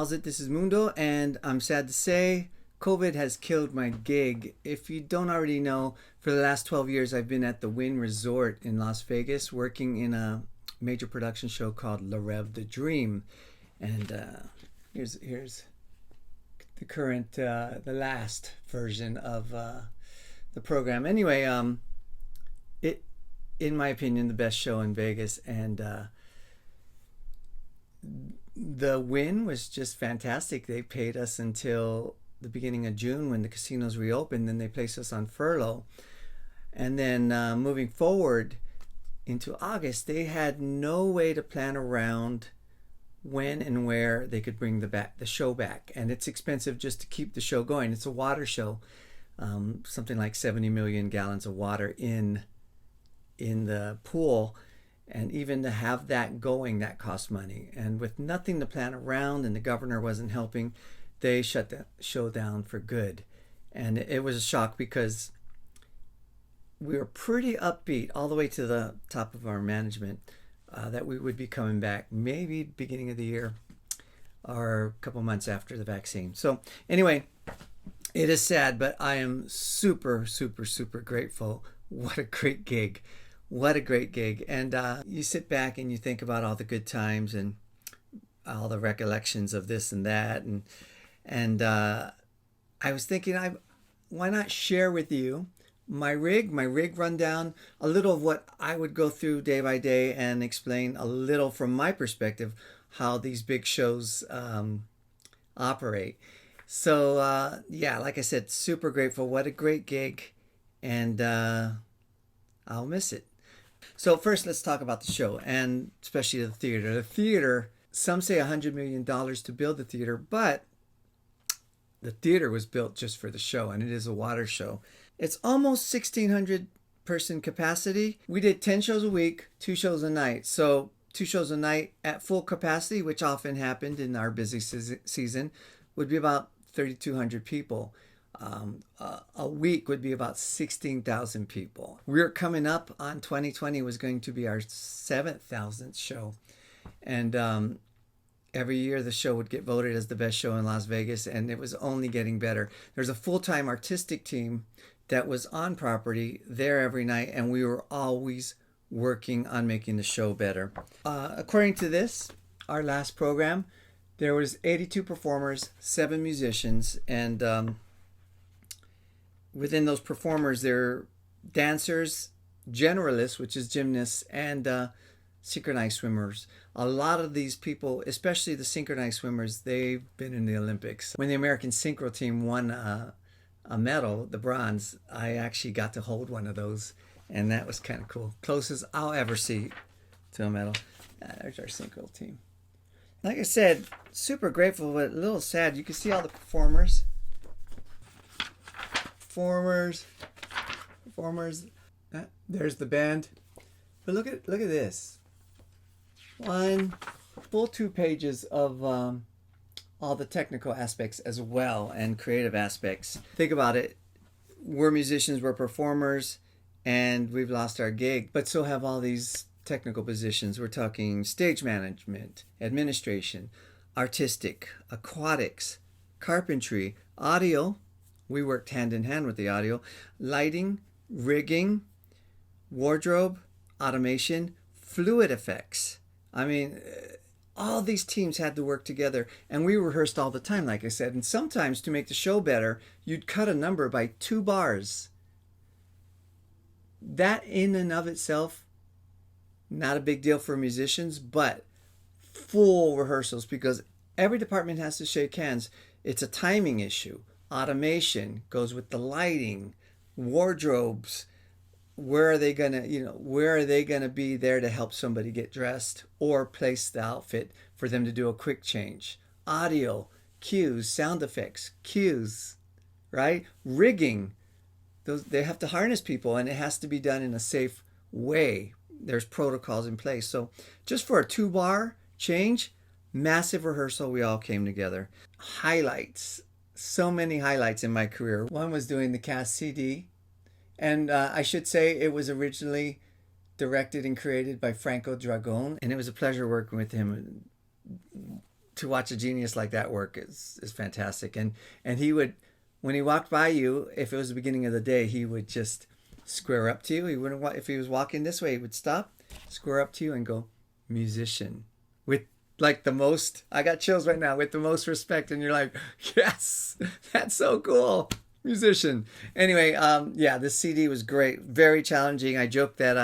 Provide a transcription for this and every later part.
How's it? This is Mundo, and I'm sad to say COVID has killed my gig. If you don't already know, for the last 12 years I've been at the Wynn Resort in Las Vegas working in a major production show called Le Reve The Dream. And here's the current, the last version of the program. Anyway, it, in my opinion, the best show in Vegas, and the win was just fantastic. They paid us until the beginning of June when the casinos reopened. Then they placed us on furlough. And then moving forward into August, they had no way to plan around when and where they could bring the show back. And it's expensive just to keep the show going. It's a water show. Something like 70 million gallons of water in the pool. And even to have that going, that costs money. And with nothing to plan around, and the governor wasn't helping, they shut the show down for good. And it was a shock because we were pretty upbeat all the way to the top of our management that we would be coming back maybe beginning of the year or a couple months after the vaccine. So anyway, it is sad, but I am super, super, super grateful. What a great gig. What a great gig. And you sit back and you think about all the good times and all the recollections of this and that. And I was thinking, why not share with you my rig rundown, a little of what I would go through day by day, and explain a little from my perspective how these big shows operate. So yeah, like I said, super grateful. What a great gig. And I'll miss it. So first, let's talk about the show, and especially the theater. The theater, some say $100 million to build the theater, but the theater was built just for the show, and it is a water show. It's almost 1,600 person capacity. We did 10 shows a week, 2 shows a night. So 2 shows a night at full capacity, which often happened in our busy season, would be about 3,200 people. A week would be about 16,000 people. We're coming up on 2020 was going to be our 7,000th show. And every year the show would get voted as the best show in Las Vegas, and it was only getting better. There's a full-time artistic team that was on property there every night, and we were always working on making the show better. According to this, our last program, there was 82 performers, 7 musicians, and within those performers, there are dancers, generalists, which is gymnasts, and synchronized swimmers. A lot of these people, especially the synchronized swimmers, they've been in the Olympics. When the American synchro team won a medal, the bronze, I actually got to hold one of those, and that was kind of cool. Closest I'll ever see to a medal. There's our synchro team. Like I said, super grateful, but a little sad. You can see all the performers. Performers. There's the band. But look at this. One full 2 pages of all the technical aspects as well, and creative aspects. Think about it. We're musicians, we're performers, and we've lost our gig, but so have all these technical positions. We're talking stage management, administration, artistic, aquatics, carpentry, audio. We worked hand in hand with the audio, lighting, rigging, wardrobe, automation, fluid effects. I mean, all these teams had to work together, and we rehearsed all the time, like I said. And sometimes to make the show better, you'd cut a number by 2 bars. That in and of itself, not a big deal for musicians, but full rehearsals, because every department has to shake hands. It's a timing issue. Automation goes with the lighting, wardrobes. Where are they gonna be there to help somebody get dressed or place the outfit for them to do a quick change? Audio, cues, sound effects, cues, right? Rigging. They have to harness people, and it has to be done in a safe way. There's protocols in place. So just for a 2-bar change, massive rehearsal, we all came together. Highlights. So many highlights in my career. One was doing the cast CD. And I should say it was originally directed and created by Franco Dragone. And it was a pleasure working with him. to watch a genius like that work is fantastic. And he would, when he walked by you, if it was the beginning of the day, he would just square up to you. He wouldn't, if he was walking this way, he would stop, square up to you and go, musician, with like the most, I got chills right now, with the most respect. And you're like, yes, that's so cool. Musician. Anyway, yeah, this CD was great. Very challenging. I joked that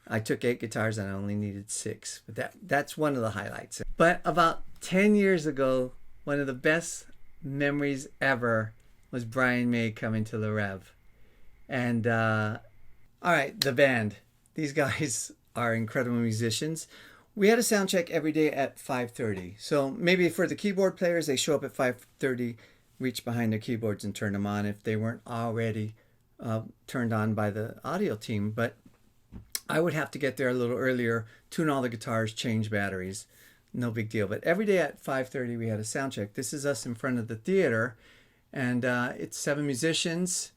I took 8 guitars and I only needed 6, but that's one of the highlights. But about 10 years ago, one of the best memories ever was Brian May coming to Le Reve. And all right, the band. These guys are incredible musicians. We had a sound check every day at 5:30. So maybe for the keyboard players, they show up at 5:30, reach behind their keyboards and turn them on if they weren't already turned on by the audio team. But I would have to get there a little earlier, tune all the guitars, change batteries. No big deal. But every day at 5:30, we had a sound check. This is us in front of the theater. And it's 7 musicians,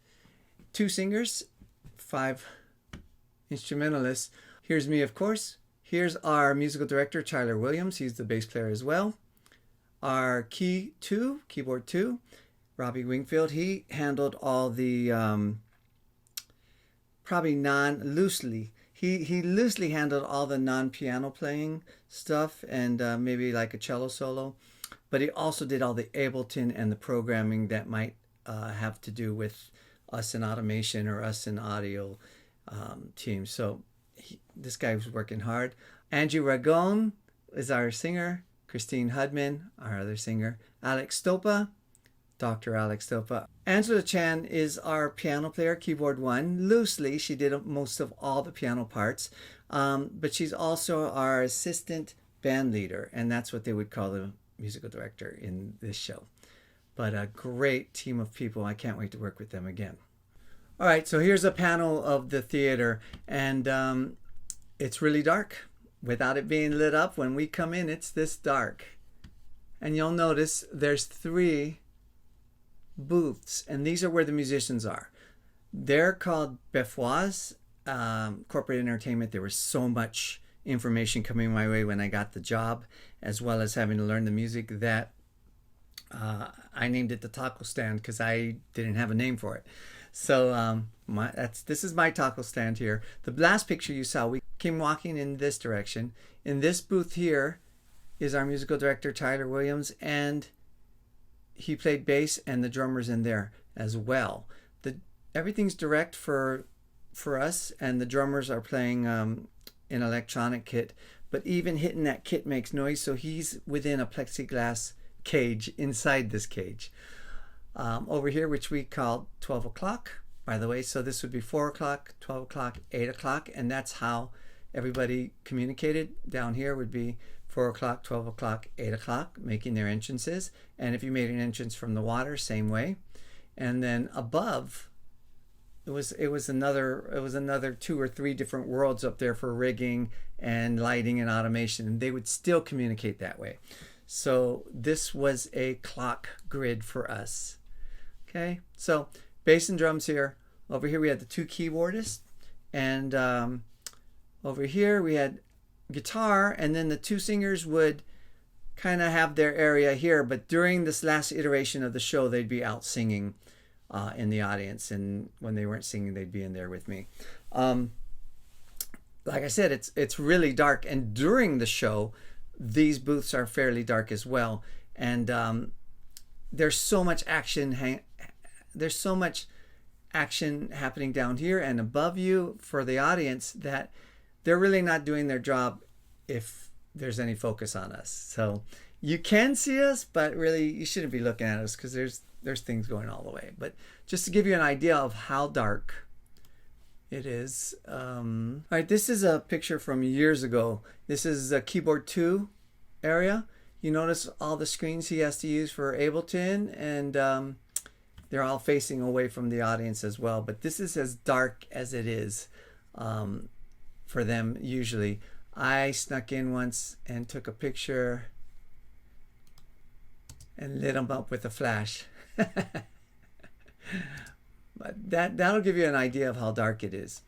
2 singers, 5 instrumentalists. Here's me, of course. Here's our musical director, Tyler Williams. He's the bass player as well. Our keyboard 2, Robbie Wingfield. He handled all the, probably loosely. He loosely handled all the non-piano playing stuff and maybe like a cello solo. But he also did all the Ableton and the programming that might have to do with us in automation or us in audio team. So this guy was working hard. Angie Ragon is our singer. Christine Hudman, our other singer. Alex Stopa, Dr. Alex Stopa. Angela Chan is our piano player, keyboard 1. Loosely, she did most of all the piano parts. But she's also our assistant band leader. And that's what they would call the musical director in this show. But a great team of people. I can't wait to work with them again. All right, so here's a panel of the theater, and it's really dark. Without it being lit up, when we come in, it's this dark. And you'll notice there's 3 booths, and these are where the musicians are. They're called Befois, corporate entertainment. There was so much information coming my way when I got the job, as well as having to learn the music, that I named it the taco stand because I didn't have a name for it. So this is my taco stand here. The last picture you saw, we came walking in this direction. In this booth here is our musical director, Tyler Williams, and he played bass, and the drummer's in there as well. Everything's direct for us, and the drummers are playing an electronic kit, but even hitting that kit makes noise, so he's within a plexiglass cage inside this cage. Over here, which we called 12 o'clock, by the way, so this would be 4 o'clock, 12 o'clock, 8 o'clock, and that's how everybody communicated. Down here would be 4 o'clock, 12 o'clock, 8 o'clock, making their entrances. And if you made an entrance from the water, same way. And then above, it was another 2 or 3 different worlds up there for rigging and lighting and automation, and they would still communicate that way. So this was a clock grid for us. Okay, so bass and drums here. Over here we had the 2 keyboardists, and over here we had guitar, and then the 2 singers would kind of have their area here, but during this last iteration of the show, they'd be out singing in the audience, and when they weren't singing, they'd be in there with me. Like I said, it's really dark, and during the show, these booths are fairly dark as well, and there's so much action. There's so much action happening down here and above you for the audience that they're really not doing their job if there's any focus on us. So you can see us, but really you shouldn't be looking at us because there's things going all the way. But just to give you an idea of how dark it is. All right, this is a picture from years ago. This is a keyboard 2 area. You notice all the screens he has to use for Ableton, and they're all facing away from the audience as well. But this is as dark as it is for them usually. I snuck in once and took a picture and lit them up with a flash. But that'll give you an idea of how dark it is.